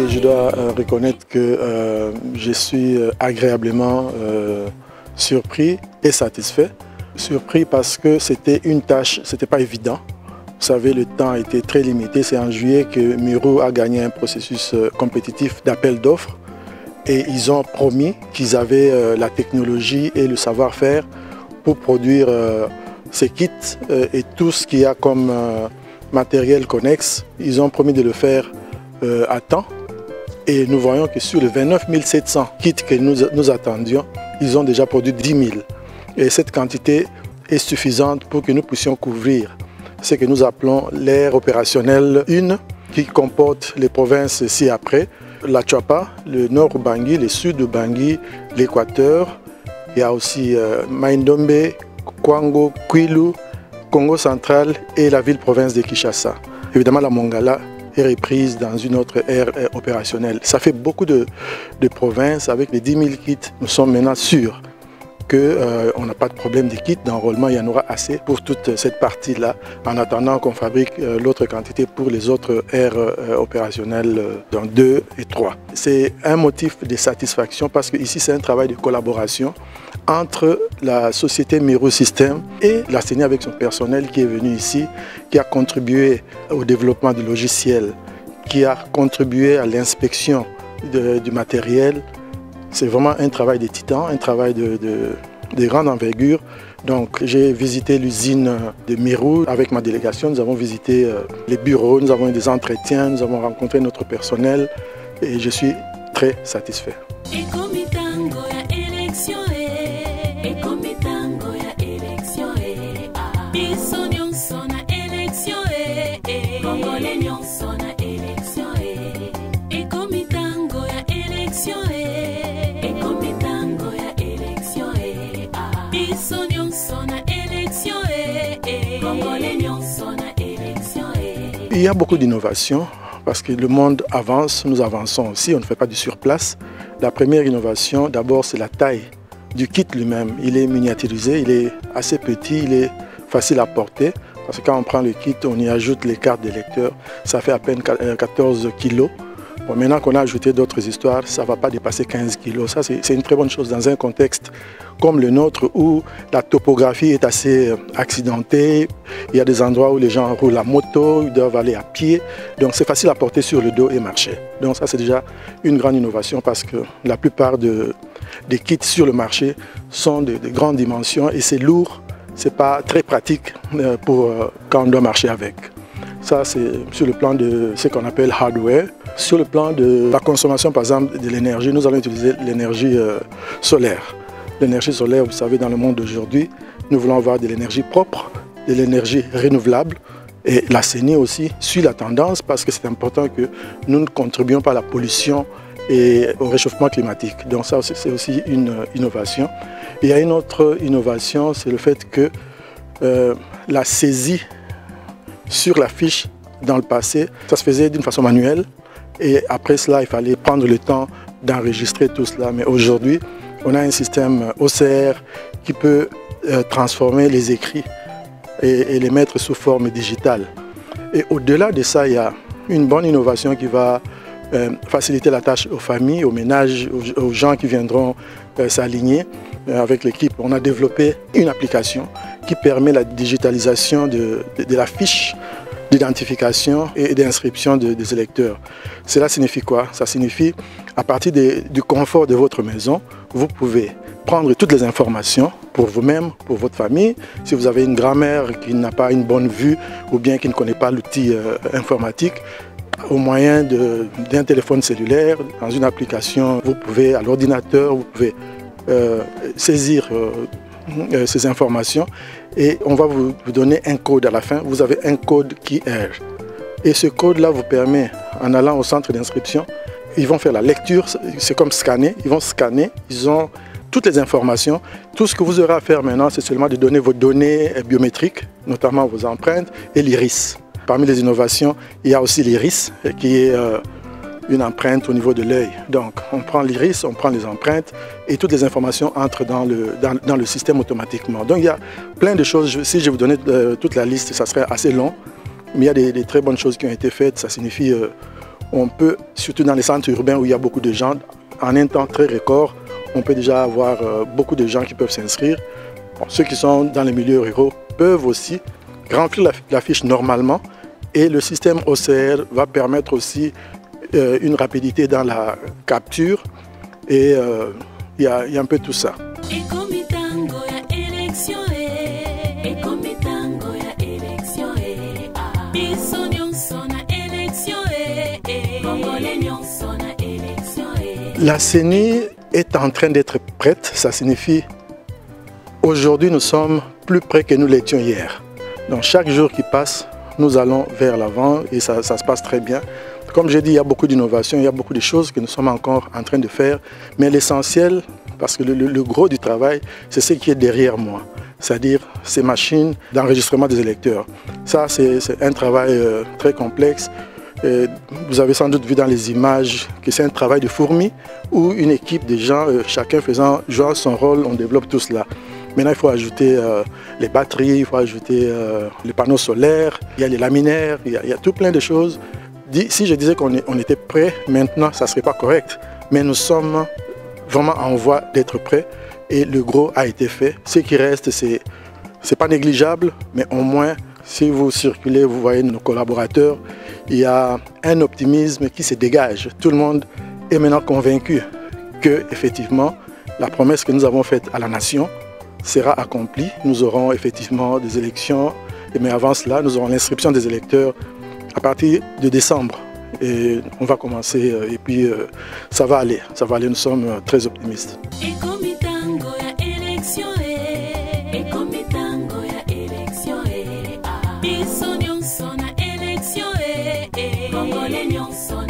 je dois reconnaître que je suis agréablement surpris et satisfait. Surpris parce que c'était une tâche, c'était pas évident. Vous savez, le temps était très limité. C'est en juillet que Miro a gagné un processus compétitif d'appel d'offres. Et ils ont promis qu'ils avaient la technologie et le savoir-faire pour produire ces kits et tout ce qu'il y a comme matériel connexe. Ils ont promis de le faire à temps. Et nous voyons que sur les 29 700 kits que nous attendions, ils ont déjà produit 10 000. Et cette quantité est suffisante pour que nous puissions couvrir ce que nous appelons l'ère opérationnelle 1, qui comporte les provinces ci-après, la Chuapa, le nord Bangui, le sud de Bangui, l'Équateur. Il y a aussi Maindombe, Kwango, Kwilu, Congo central et la ville-province de Kinshasa. Évidemment, la Mongala est reprise dans une autre ère opérationnelle. Ça fait beaucoup de provinces. Avec les 10 000 kits, nous sommes maintenant sûrs qu'on n'a pas de problème de kits d'enrôlement. Il y en aura assez pour toute cette partie-là, en attendant qu'on fabrique l'autre quantité pour les autres aires opérationnelles dans 2 et 3. C'est un motif de satisfaction parce que ici c'est un travail de collaboration entre la société Miro System et la CENI avec son personnel qui est venu ici, qui a contribué au développement du logiciel, qui a contribué à l'inspection du matériel. C'est vraiment un travail de titan, un travail de grande envergure. Donc j'ai visité l'usine de Miro avec ma délégation, nous avons visité les bureaux, nous avons eu des entretiens, nous avons rencontré notre personnel et je suis très satisfait. Il y a beaucoup d'innovations parce que le monde avance, nous avançons aussi, on ne fait pas du surplace. La première innovation, d'abord, c'est la taille du kit lui-même. Il est miniaturisé, il est assez petit, il est facile à porter. Parce que quand on prend le kit, on y ajoute les cartes des lecteurs, ça fait à peine 14 kilos. Bon, maintenant qu'on a ajouté d'autres histoires, ça ne va pas dépasser 15 kilos. Ça, c'est une très bonne chose dans un contexte comme le nôtre où la topographie est assez accidentée. Il y a des endroits où les gens roulent à moto, ils doivent aller à pied. Donc c'est facile à porter sur le dos et marcher. Donc ça, c'est déjà une grande innovation parce que la plupart des kits sur le marché sont de grandes dimensions et c'est lourd. Ce n'est pas très pratique pour quand on doit marcher avec. Ça, c'est sur le plan de ce qu'on appelle hardware. Sur le plan de la consommation, par exemple, de l'énergie, nous allons utiliser l'énergie solaire. L'énergie solaire, vous savez, dans le monde d'aujourd'hui, nous voulons avoir de l'énergie propre, de l'énergie renouvelable. Et la CENI aussi suit la tendance parce que c'est important que nous ne contribuions pas à la pollution et au réchauffement climatique. Donc ça, c'est aussi une innovation. Il y a une autre innovation, c'est le fait que la saisie sur la fiche dans le passé, ça se faisait d'une façon manuelle et après cela, il fallait prendre le temps d'enregistrer tout cela. Mais aujourd'hui, on a un système OCR qui peut transformer les écrits et les mettre sous forme digitale. Et au-delà de ça, il y a une bonne innovation qui va faciliter la tâche aux familles, aux ménages, aux gens qui viendront s'aligner avec l'équipe. On a développé une application qui permet la digitalisation de la fiche d'identification et d'inscription des électeurs. Cela signifie quoi? Ça signifie, à partir du confort de votre maison, vous pouvez prendre toutes les informations pour vous-même, pour votre famille. Si vous avez une grand-mère qui n'a pas une bonne vue ou bien qui ne connaît pas l'outil informatique, au moyen d'un téléphone cellulaire, dans une application, vous pouvez, à l'ordinateur, vous pouvez saisir ces informations et on va vous donner un code à la fin. Vous avez un code QR. Et ce code-là vous permet, en allant au centre d'inscription, ils vont faire la lecture, c'est comme scanner, ils vont scanner, ils ont toutes les informations. Tout ce que vous aurez à faire maintenant, c'est seulement de donner vos données biométriques, notamment vos empreintes et l'iris. Parmi les innovations, il y a aussi l'iris qui est une empreinte au niveau de l'œil. Donc on prend l'iris, on prend les empreintes et toutes les informations entrent dans le système automatiquement. Donc il y a plein de choses. Si je vous donnais toute la liste, ça serait assez long. Mais il y a des très bonnes choses qui ont été faites. Ça signifie On peut, surtout dans les centres urbains où il y a beaucoup de gens, en un temps très record, on peut déjà avoir beaucoup de gens qui peuvent s'inscrire. Bon, ceux qui sont dans les milieux ruraux peuvent aussi remplir la fiche normalement et le système OCR va permettre aussi une rapidité dans la capture et il y a un peu tout ça. La CENI est en train d'être prête, ça signifie aujourd'hui nous sommes plus près que nous l'étions hier. Donc chaque jour qui passe, nous allons vers l'avant et ça se passe très bien. Comme j'ai dit, il y a beaucoup d'innovations, il y a beaucoup de choses que nous sommes encore en train de faire, mais l'essentiel, parce que le gros du travail, c'est ce qui est derrière moi, c'est-à-dire ces machines d'enregistrement des électeurs. Ça, c'est un travail très complexe. Vous avez sans doute vu dans les images que c'est un travail de fourmi où une équipe de gens, chacun jouant son rôle, on développe tout cela. Maintenant, il faut ajouter les batteries, il faut ajouter les panneaux solaires, il y a les laminaires, il y a tout plein de choses. Si je disais qu'on était prêt, maintenant, ça ne serait pas correct. Mais nous sommes vraiment en voie d'être prêts et le gros a été fait. Ce qui reste, c'est pas négligeable, mais au moins, si vous circulez, vous voyez nos collaborateurs, il y a un optimisme qui se dégage. Tout le monde est maintenant convaincu que, effectivement, la promesse que nous avons faite à la nation sera accomplie. Nous aurons effectivement des élections, mais avant cela, nous aurons l'inscription des électeurs à partir de décembre. Et on va commencer et puis ça va aller, nous sommes très optimistes. Congolais nyonso